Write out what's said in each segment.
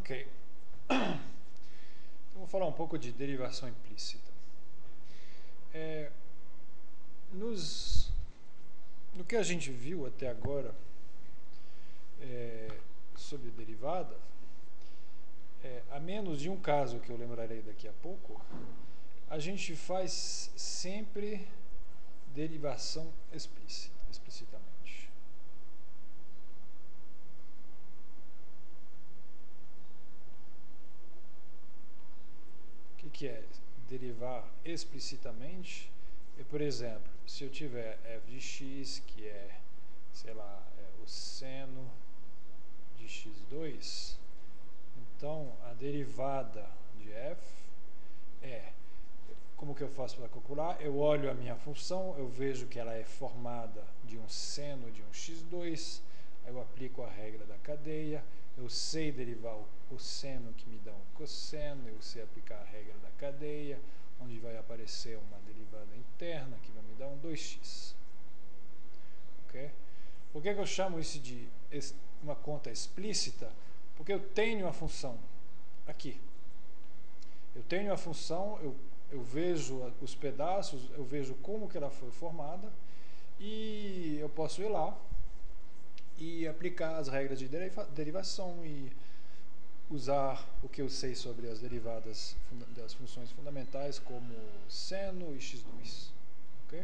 Ok. Então, vou falar um pouco de derivação implícita. No que a gente viu até agora sobre derivada, a menos de um caso que eu lembrarei daqui a pouco, a gente faz sempre derivação explicitamente. O que é derivar explicitamente? Por exemplo, se eu tiver f de x, que é, sei lá, o seno de x2, então a derivada de f como que eu faço para calcular? Eu olho a minha função, eu vejo que ela é formada de um seno de um x2, aí eu aplico a regra da cadeia, eu sei derivar o seno que me dá um cosseno, eu sei aplicar a regra da cadeia, onde vai aparecer uma derivada interna que vai me dar um 2x. Okay? Por que eu chamo isso de uma conta explícita? Porque eu tenho a função aqui. Eu tenho a função, eu vejo os pedaços, eu vejo como que ela foi formada e eu posso ir lá e aplicar as regras de derivação e usar o que eu sei sobre as derivadas das funções fundamentais como seno e x2. Okay?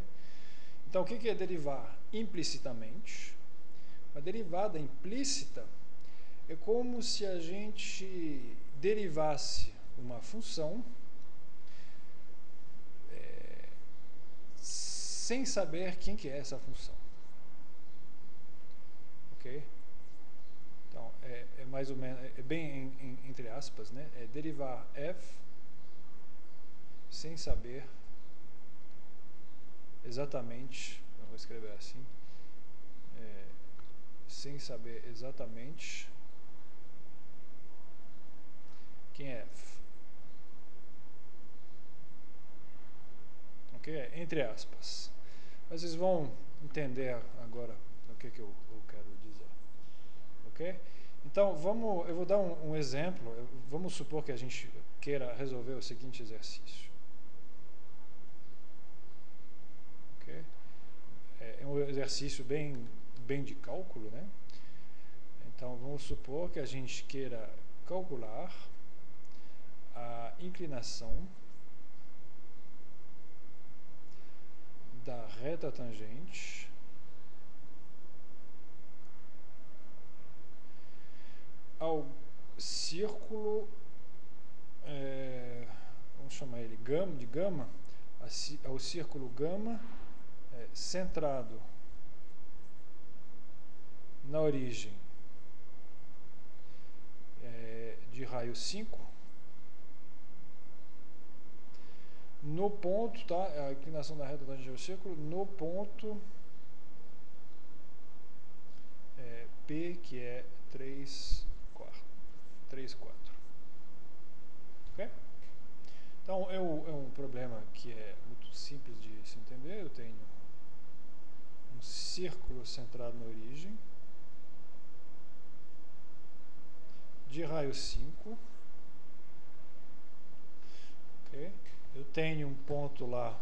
Então, o que é derivar implicitamente? A derivada implícita é como se a gente derivasse uma função sem saber quem que é essa função. Ok? Então, é mais ou menos, é bem entre aspas, né? É derivar f sem saber exatamente, vou escrever assim, sem saber exatamente quem é f. Ok? Entre aspas. Mas vocês vão entender agora o que eu quero dizer. Ok? Então, eu vou dar um exemplo. Vamos supor que a gente queira resolver o seguinte exercício. Okay? É um exercício bem de cálculo, né? Então, vamos supor que a gente queira calcular a inclinação da reta tangente ao círculo, vamos chamar ele de gama, ao círculo gama centrado na origem de raio 5, no ponto, tá? A inclinação da reta tangente ao círculo no ponto P, que é 3, 4. Ok? Então, é um problema que é muito simples de se entender. Eu tenho um círculo centrado na origem de raio 5. Okay? Eu tenho um ponto lá,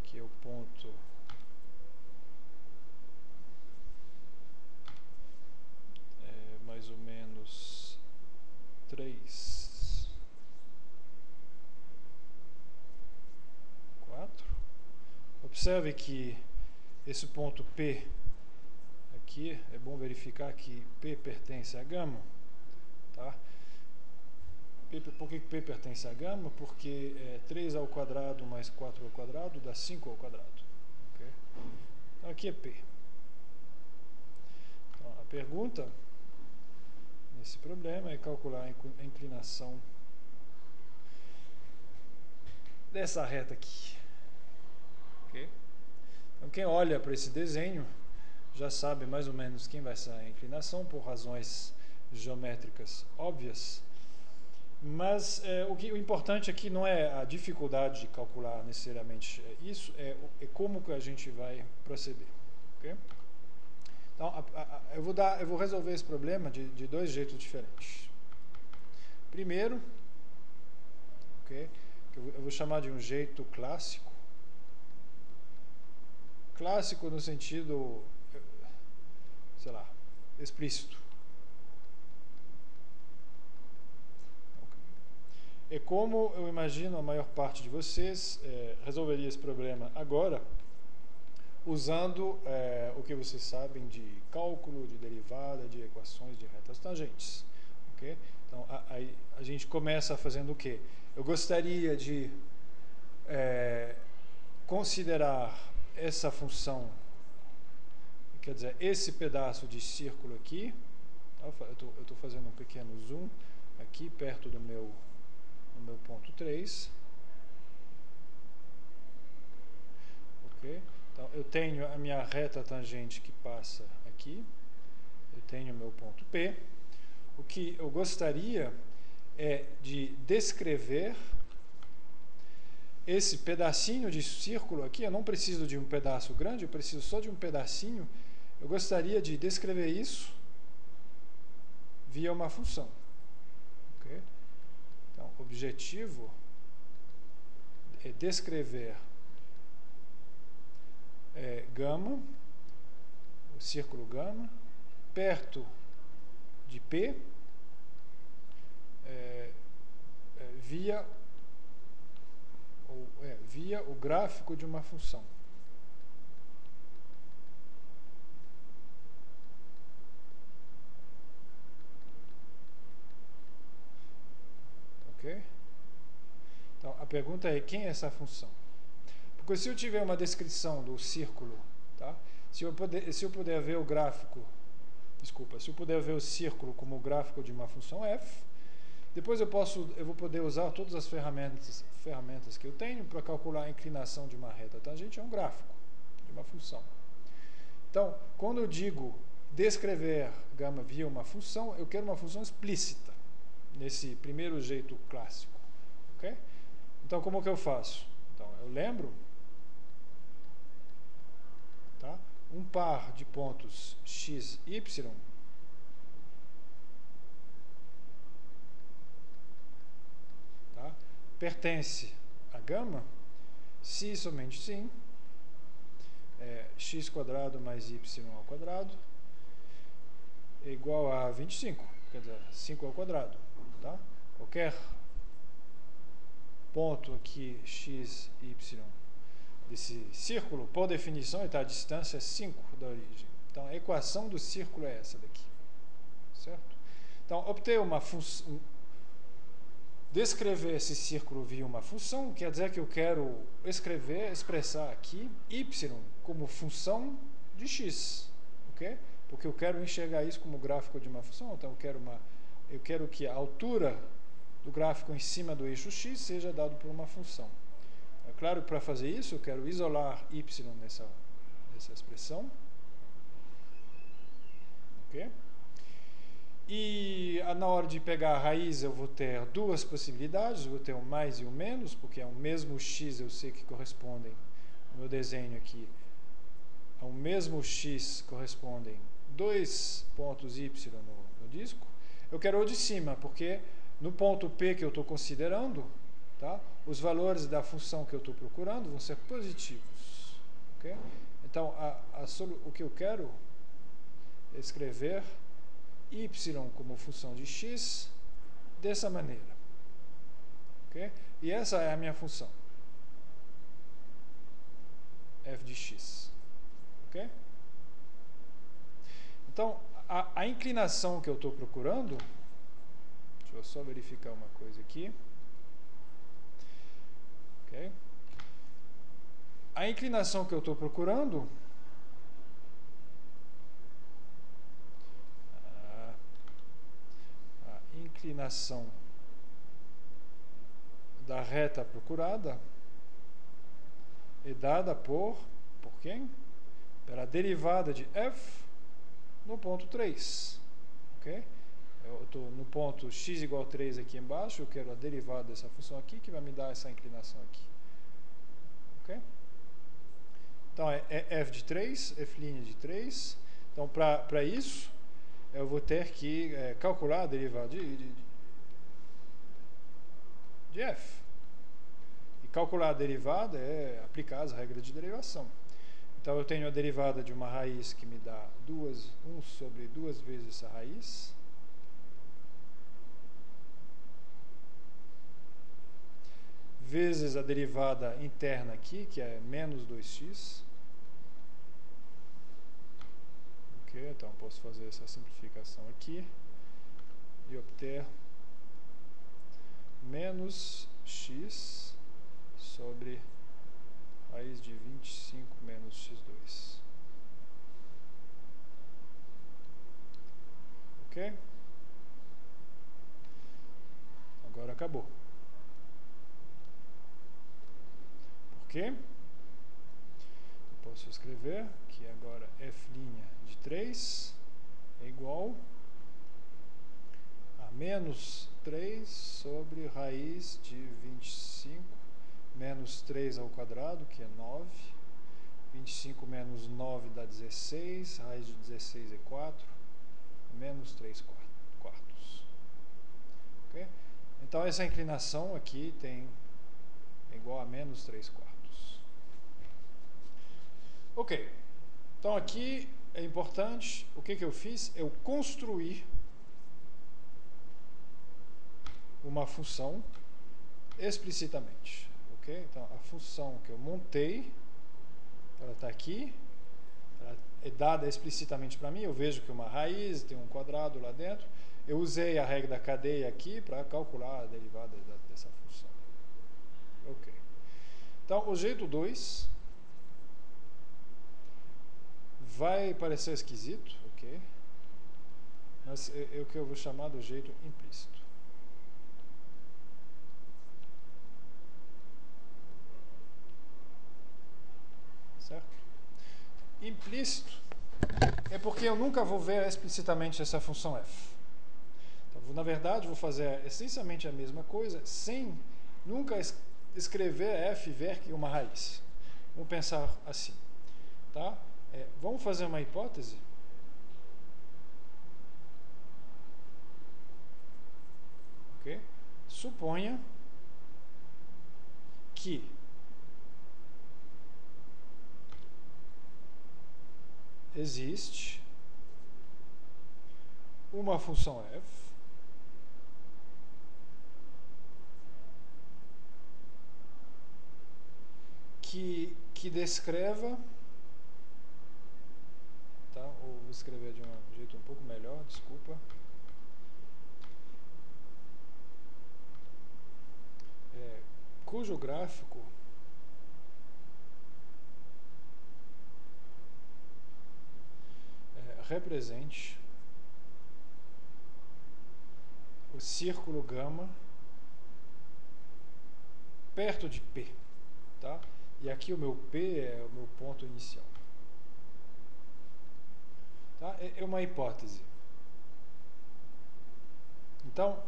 que é o ponto mais ou menos 3, 4. Observe que esse ponto P aqui, é bom verificar que P pertence à gama. Tá? Por que P pertence à gama? Porque 3 ao quadrado mais 4 ao quadrado dá 5 ao quadrado. Okay? Então, aqui é P. Então, a pergunta nesse problema é calcular a inclinação dessa reta aqui. Okay? Então, quem olha para esse desenho já sabe mais ou menos quem vai ser a inclinação, por razões geométricas óbvias. Mas o importante aqui não é a dificuldade de calcular necessariamente isso, é como que a gente vai proceder. Okay? Então, eu vou resolver esse problema de dois jeitos diferentes. Primeiro, okay, eu vou chamar de um jeito clássico. Clássico no sentido, sei lá, explícito. É como eu imagino a maior parte de vocês resolveria esse problema agora, usando o que vocês sabem de cálculo, de derivada, de equações de retas tangentes. Okay? Então, a gente começa fazendo o quê? Eu gostaria de considerar essa função, quer dizer, esse pedaço de círculo aqui. Tá? Eu estou fazendo um pequeno zoom aqui, perto do meu ponto 3. Ok? Então, eu tenho a minha reta tangente que passa aqui. Eu tenho o meu ponto P. O que eu gostaria é de descrever esse pedacinho de círculo aqui. Eu não preciso de um pedaço grande, eu preciso só de um pedacinho. Eu gostaria de descrever isso via uma função. Okay? Então, o objetivo é descrever gama, o círculo gama, perto de P, via o gráfico de uma função. Ok? Então, a pergunta é, quem é essa função? Porque se eu tiver uma descrição do círculo, tá? Se eu puder ver o gráfico, se eu puder ver o círculo como o gráfico de uma função f, depois eu vou poder usar todas as ferramentas que eu tenho para calcular a inclinação de uma reta tangente, é um gráfico de uma função. Então, quando eu digo descrever gama via uma função, eu quero uma função explícita, nesse primeiro jeito clássico. Okay? Então, como que eu faço? Então, eu lembro, tá? Um par de pontos x, y, tá? Pertence a gama se e somente sim x quadrado mais y ao quadrado é igual a 25, quer dizer, 5 ao quadrado. Tá? Qualquer ponto aqui, x, y, desse círculo, por definição, está a distância 5 da origem. Então, a equação do círculo é essa daqui. Certo? Então, obter uma função, descrever esse círculo via uma função, quer dizer que eu quero expressar aqui y como função de x. Okay? Porque eu quero enxergar isso como gráfico de uma função, então eu quero que a altura do gráfico em cima do eixo x seja dado por uma função. É claro que para fazer isso eu quero isolar y nessa expressão. Ok? E na hora de pegar a raiz eu vou ter duas possibilidades, eu vou ter um mais e um menos, porque é o mesmo x, eu sei que correspondem, no meu desenho aqui, ao mesmo x correspondem dois pontos y no disco. Eu quero o de cima, porque no ponto P que eu estou considerando, tá, os valores da função que eu estou procurando vão ser positivos. Okay? Então, o que eu quero é escrever y como função de x dessa maneira. Okay? E essa é a minha função. F de x. Okay? Então, a inclinação que eu estou procurando, deixa eu só verificar uma coisa aqui. Okay? A inclinação que eu estou procurando inclinação da reta procurada é dada por quem? Pela derivada de f no ponto 3. Okay? Eu estou no ponto x igual a 3 aqui embaixo, eu quero a derivada dessa função aqui, que vai me dar essa inclinação aqui. Okay? Então, é f de 3, f' de 3. Então, para isso, eu vou ter que calcular a derivada de f. E calcular a derivada é aplicar as regras de derivação. Então, eu tenho a derivada de uma raiz que me dá 1 sobre 2 vezes essa raiz. Vezes a derivada interna aqui, que é menos 2x. Ok, então posso fazer essa simplificação aqui e obter menos x sobre raiz de 25 menos x2. Ok? Agora acabou. Por quê? Eu posso escrever que agora f' de 3 é igual a menos 3 sobre raiz de 25 menos 3 ao quadrado, que é 9. 25 menos 9 dá 16, raiz de 16 é 4, menos 3 quartos. Okay? Então, essa inclinação aqui é igual a menos 3 quartos. Ok. Então, aqui é importante, o que eu fiz? Eu construí uma função explicitamente. Okay? Então, a função que eu montei, ela está aqui, ela é dada explicitamente para mim, eu vejo que uma raiz tem um quadrado lá dentro, eu usei a regra da cadeia aqui para calcular a derivada dessa função. Ok. Então, o jeito 2 vai parecer esquisito, ok? Mas é o que eu vou chamar do jeito implícito. Certo? Implícito é porque eu nunca vou ver explicitamente essa função f. Então, na verdade, vou fazer essencialmente a mesma coisa, sem nunca escrever f e ver que é uma raiz. Vamos pensar assim. Tá? Vamos fazer uma hipótese? Okay? Suponha que existe uma função f que descreva, tá? Ou vou escrever de um jeito um pouco melhor, desculpa. Cujo gráfico represente o círculo gama perto de P, tá? E aqui o meu P é o meu ponto inicial. Tá? É uma hipótese. Então,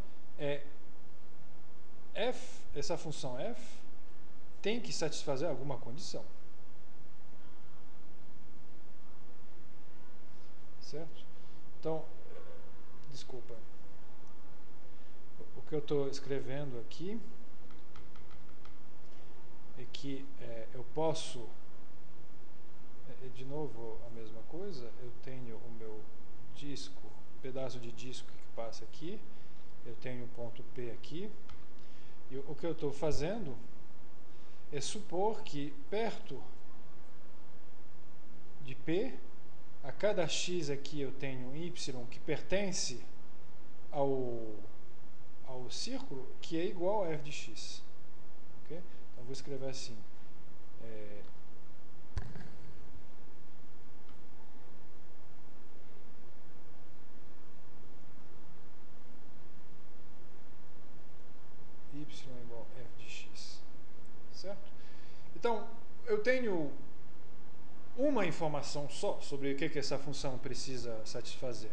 essa função f tem que satisfazer alguma condição. Certo? Então, desculpa. O que eu estou escrevendo aqui é que eu posso, de novo a mesma coisa, eu tenho o meu disco, pedaço de disco que passa aqui, eu tenho o ponto P aqui, e o que eu estou fazendo é supor que perto de P, a cada x aqui eu tenho y que pertence ao círculo, que é igual a f de x. Okay? Então, eu vou escrever assim. Y é igual a f de x. Certo? Então, eu tenho uma informação só sobre o que essa função precisa satisfazer.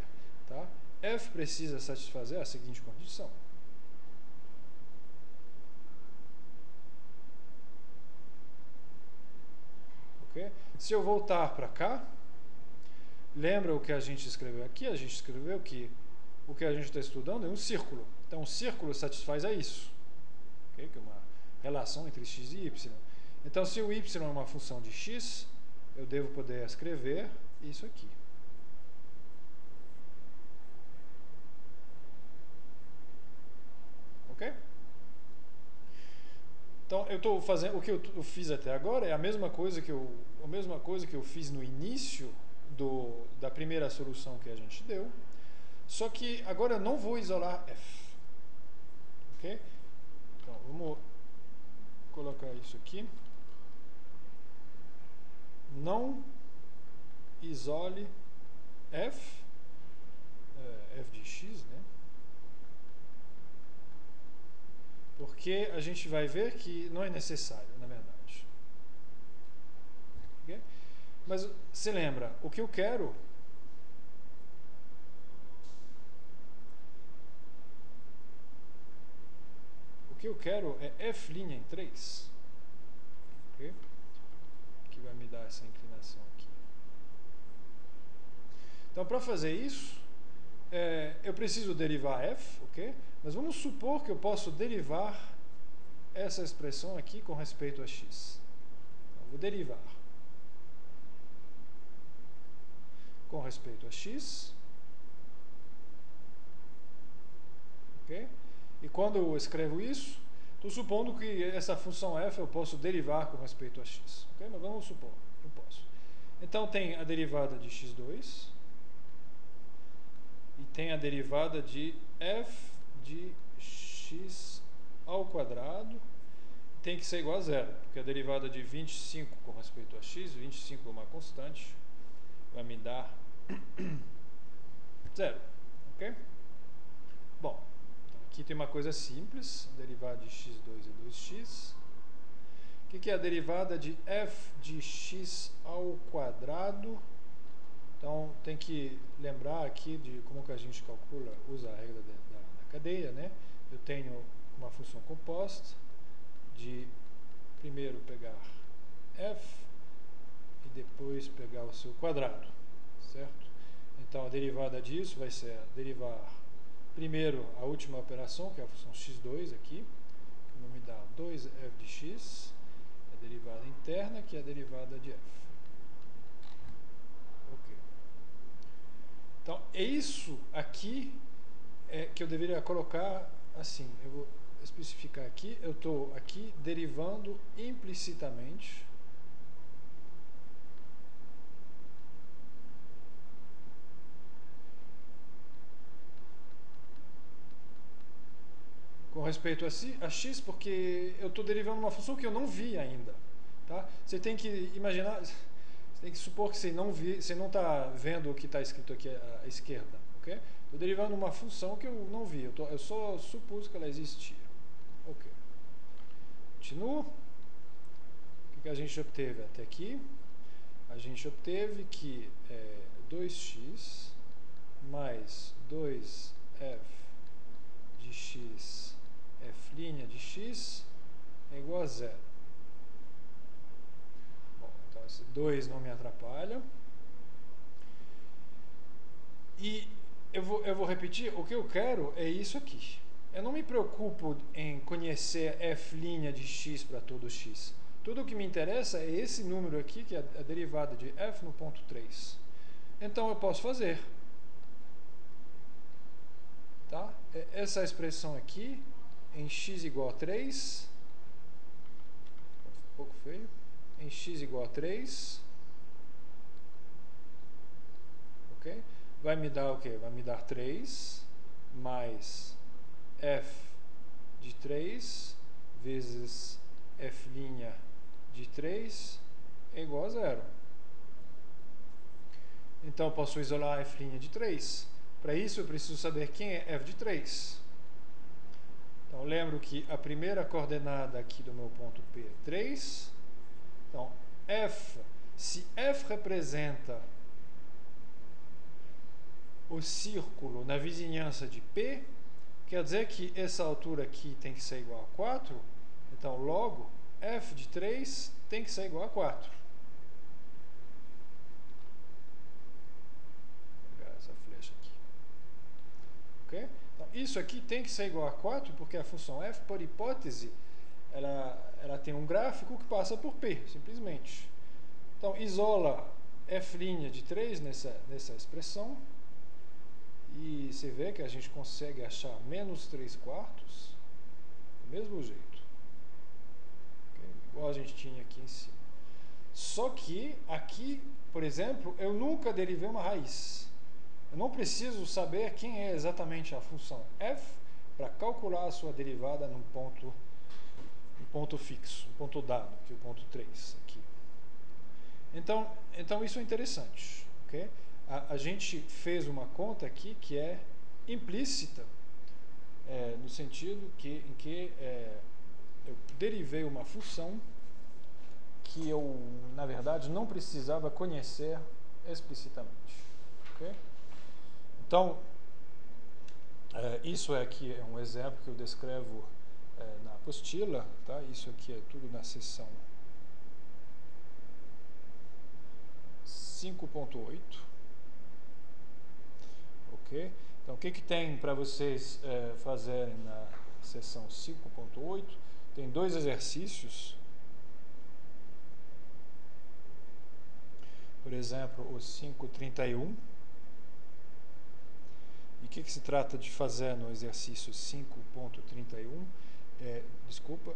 Tá? F precisa satisfazer a seguinte condição. Okay? Se eu voltar para cá, lembra o que a gente escreveu aqui? A gente escreveu que o que a gente está estudando é um círculo. Então, um círculo satisfaz a isso. Okay? Que é uma relação entre x e y. Então, se o y é uma função de x, eu devo poder escrever isso aqui. Ok? Então, eu estou fazendo, o que eu fiz até agora é a mesma coisa que eu fiz no início da primeira solução que a gente deu, só que agora eu não vou isolar f. Ok? Então, vamos colocar isso aqui. Não isole f de x, né? Porque a gente vai ver que não é necessário, na verdade. Okay? Mas se lembra, o que eu quero é f' em 3. Okay? Que vai me dar essa inclinação aqui. Então, para fazer isso, eu preciso derivar f, ok? Mas vamos supor que eu posso derivar essa expressão aqui com respeito a x. Então, vou derivar com respeito a x. Ok? E quando eu escrevo isso, estou supondo que essa função f eu posso derivar com respeito a x. Ok? Mas vamos supor, eu posso. Então, tem a derivada de x2 e tem a derivada de f de x ao quadrado. Tem que ser igual a zero, porque a derivada de 25 com respeito a x, 25 é uma constante, vai me dar zero. Ok? Bom, então aqui tem uma coisa simples, derivada de x2 é 2x. O que é a derivada de f de x ao quadrado? Então, tem que lembrar aqui de como que a gente calcula, usa a regra da cadeia, né? Eu tenho uma função composta de primeiro pegar f e depois pegar o seu quadrado, certo? Então, a derivada disso vai ser derivar primeiro a última operação, que é a função x2 aqui, que vai me dar 2f de x, a derivada interna, que é a derivada de f. Ok. Então, é isso aqui que eu deveria colocar assim. Eu vou especificar aqui. Eu estou aqui derivando implicitamente com respeito a x, porque eu estou derivando uma função que eu não vi ainda. Tá? Você tem que imaginar, você tem que supor que você não está vendo o que está escrito aqui à esquerda. Okay? Estou derivando uma função que eu não vi, eu só supus que ela existia. Ok. Continuo. O que a gente obteve até aqui? A gente obteve que 2x mais 2f de x f' de x é igual a zero. Bom, então esse 2 não me atrapalha. E eu vou repetir, o que eu quero é isso aqui. Eu não me preocupo em conhecer f' de x para todo x. Tudo o que me interessa é esse número aqui, que é a derivada de f no ponto 3. Então, eu posso fazer. Tá? Essa expressão aqui, em x igual a 3, um pouco feio, em x igual a 3, ok? Vai me dar o quê? Vai me dar 3 mais f de 3 vezes f' de 3 é igual a zero. Então, eu posso isolar f' de 3. Para isso, eu preciso saber quem é f de 3. Então, lembro que a primeira coordenada aqui do meu ponto P é 3. Então, se f representa o círculo na vizinhança de P, quer dizer que essa altura aqui tem que ser igual a 4. Então, logo, f de 3 tem que ser igual a 4. isso aqui tem que ser igual a 4, porque a função f, por hipótese, ela tem um gráfico que passa por P, simplesmente. Então, isola f' de 3 nessa expressão, e você vê que a gente consegue achar menos 3/4 do mesmo jeito. Okay? Igual a gente tinha aqui em cima. Só que aqui, por exemplo, eu nunca derivei uma raiz. Eu não preciso saber quem é exatamente a função f para calcular a sua derivada num ponto fixo, um ponto dado, que é o ponto 3 aqui. Então isso é interessante. Okay? A gente fez uma conta aqui que é implícita, no sentido em que eu derivei uma função que eu, na verdade, não precisava conhecer explicitamente. Okay? Então, isso aqui é um exemplo que eu descrevo na apostila. Tá? Isso aqui é tudo na seção 5.8. Ok? Então, o que tem para vocês fazerem na seção 5.8? Tem 2 exercícios. Por exemplo, o 5.31. E o que se trata de fazer no exercício 5.31? Desculpa.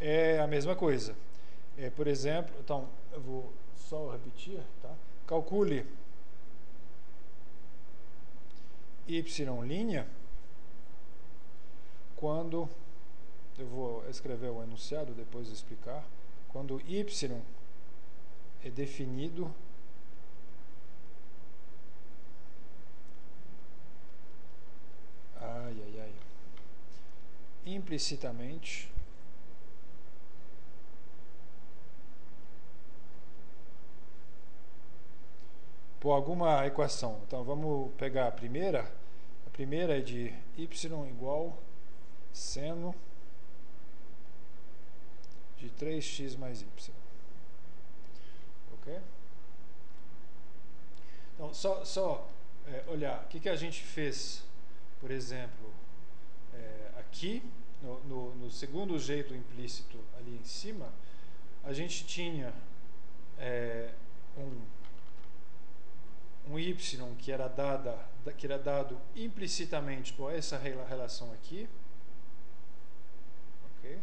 É a mesma coisa. Por exemplo, então, eu vou só repetir. Tá? Calcule y' quando, eu vou escrever o enunciado, depois explicar, quando y é definido implicitamente por alguma equação. Então vamos pegar a primeira. A primeira é de y igual seno de 3x mais y. Ok? Então, só olhar o que a gente fez, por exemplo, aqui, no segundo jeito implícito ali em cima, a gente tinha um y que era dado implicitamente por essa relação aqui. Ok?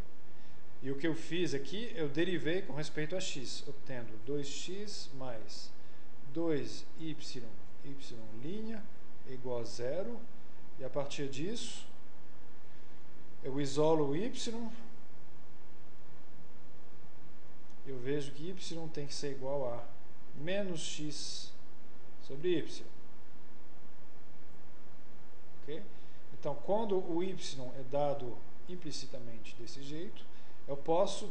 E o que eu fiz aqui, eu derivei com respeito a x, obtendo 2x mais 2y, y' igual a 0. E a partir disso, eu isolo o y, eu vejo que y tem que ser igual a menos x sobre y. Okay? Então, quando o y é dado implicitamente desse jeito, eu posso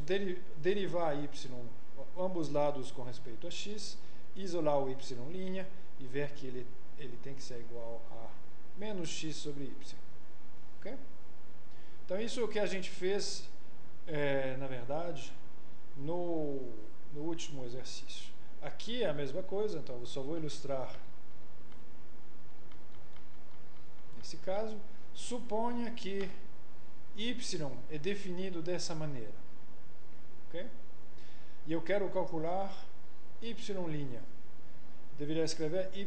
derivar y ambos lados com respeito a x, isolar o y' e ver que ele tem que ser igual a menos x sobre y. Okay? Então, isso é o que a gente fez, na verdade, no último exercício. Aqui é a mesma coisa, então eu só vou ilustrar nesse caso. Suponha que y é definido dessa maneira. Okay? E eu quero calcular y'. Deveria escrever y',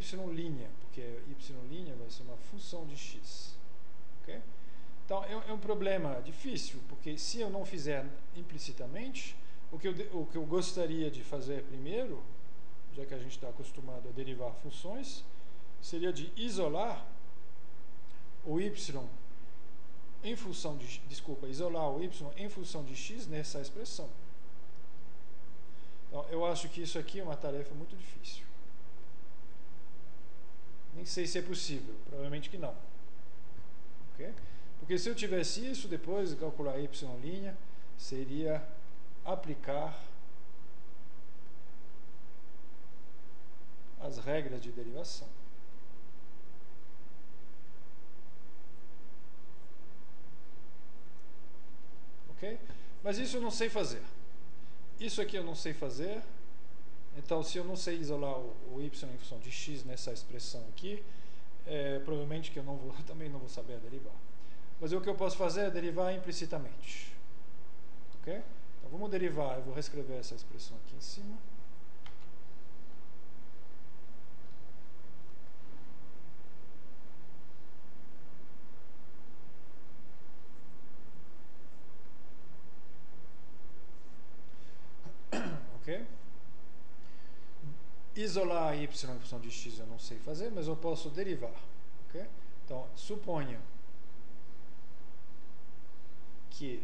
porque y' vai ser uma função de x. Okay? Então, é um problema difícil, porque se eu não fizer implicitamente, o que eu gostaria de fazer primeiro, já que a gente está acostumado a derivar funções, seria de isolar o y em função de, isolar o y em função de x nessa expressão. Então, eu acho que isso aqui é uma tarefa muito difícil. Nem sei se é possível, provavelmente que não. Okay? Porque se eu tivesse isso, depois de calcular y' seria aplicar as regras de derivação. Ok? Mas isso eu não sei fazer. Isso aqui eu não sei fazer. Então, se eu não sei isolar o y em função de x nessa expressão aqui, provavelmente que eu também não vou saber derivar. Mas o que eu posso fazer é derivar implicitamente. Ok? Então vamos derivar, eu vou reescrever essa expressão aqui em cima. Ok? Isolar y em função de x eu não sei fazer, mas eu posso derivar. Okay? Então, suponha que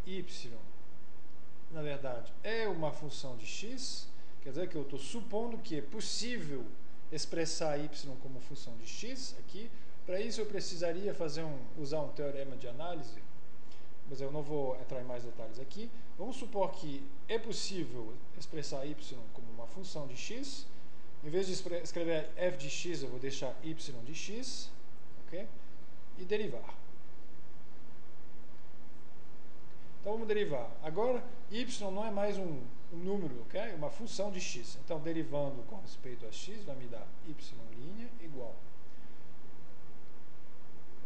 y, na verdade, é uma função de x, quer dizer que eu estou supondo que é possível expressar y como função de x aqui. Para isso eu precisaria usar um teorema de análise, mas eu não vou entrar em mais detalhes aqui. Vamos supor que é possível expressar y como uma função de x. Em vez de escrever f de x, eu vou deixar y de x, ok? E derivar. Então vamos derivar. Agora, y não é mais um número, ok? É uma função de x. Então, derivando com respeito a x, vai me dar y' igual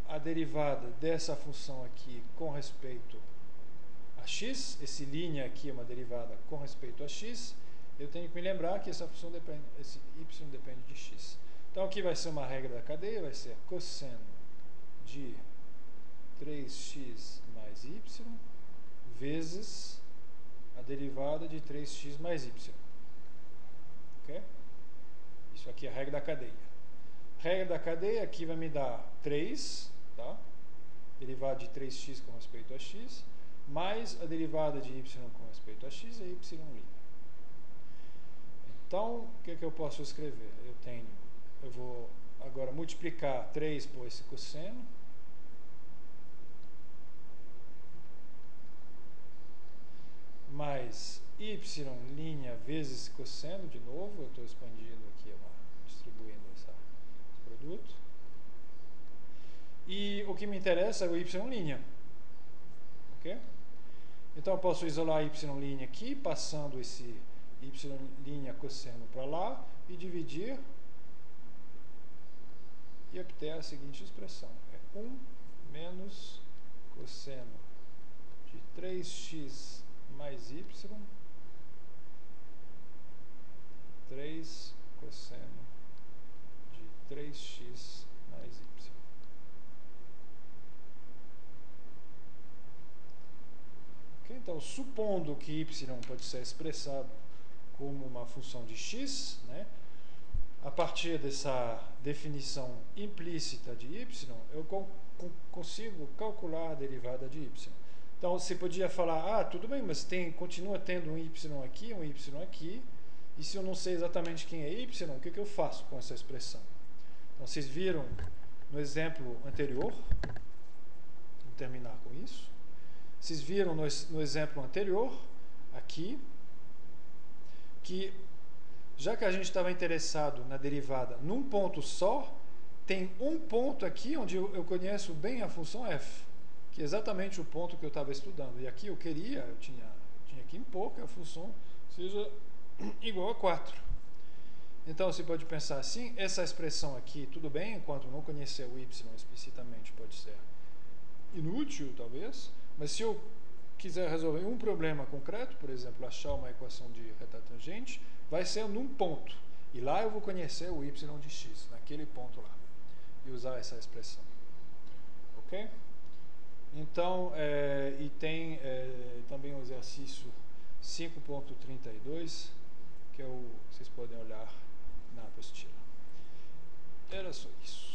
a derivada dessa função aqui com respeito a x. Esse linha aqui é uma derivada com respeito a x. Eu tenho que me lembrar que essa função depende, esse y depende de x. Então aqui vai ser uma regra da cadeia, vai ser cosseno de 3x mais y vezes a derivada de 3x mais y. Ok? Isso aqui é a regra da cadeia. Regra da cadeia aqui vai me dar 3, tá? Derivada de 3x com respeito a x, mais a derivada de y com respeito a x é y'. Então, o que eu posso escrever? Eu vou agora multiplicar 3 por esse cosseno, mais y' vezes cosseno, de novo, eu estou expandindo aqui, distribuindo esse produto. E o que me interessa é o y'. Ok? Então eu posso isolar y' aqui, passando esse y' cosseno para lá e dividir e obter a seguinte expressão. É 1 menos cosseno de 3x mais y, 3 cosseno de 3x mais y. Okay? Então, supondo que y pode ser expressado como uma função de x, né? A partir dessa definição implícita de y, eu consigo calcular a derivada de y. Então, você podia falar, tudo bem, mas continua tendo um y aqui, e se eu não sei exatamente quem é y, o que eu faço com essa expressão? Então, vocês viram no exemplo anterior, vou terminar com isso, vocês viram no exemplo anterior, aqui, que já que a gente estava interessado na derivada num ponto só, tem um ponto aqui onde eu conheço bem a função f, que é exatamente o ponto que eu estava estudando. E aqui eu tinha que impor que a função seja igual a 4. Então você pode pensar assim, essa expressão aqui, tudo bem, enquanto não conhecer o y explicitamente pode ser inútil, talvez, mas se eu quiser resolver um problema concreto, por exemplo, achar uma equação de reta tangente, vai ser num ponto. E lá eu vou conhecer o y de x, naquele ponto lá, e usar essa expressão. Ok? Então, e tem também o exercício 5.32, que vocês podem olhar na apostila. Era só isso.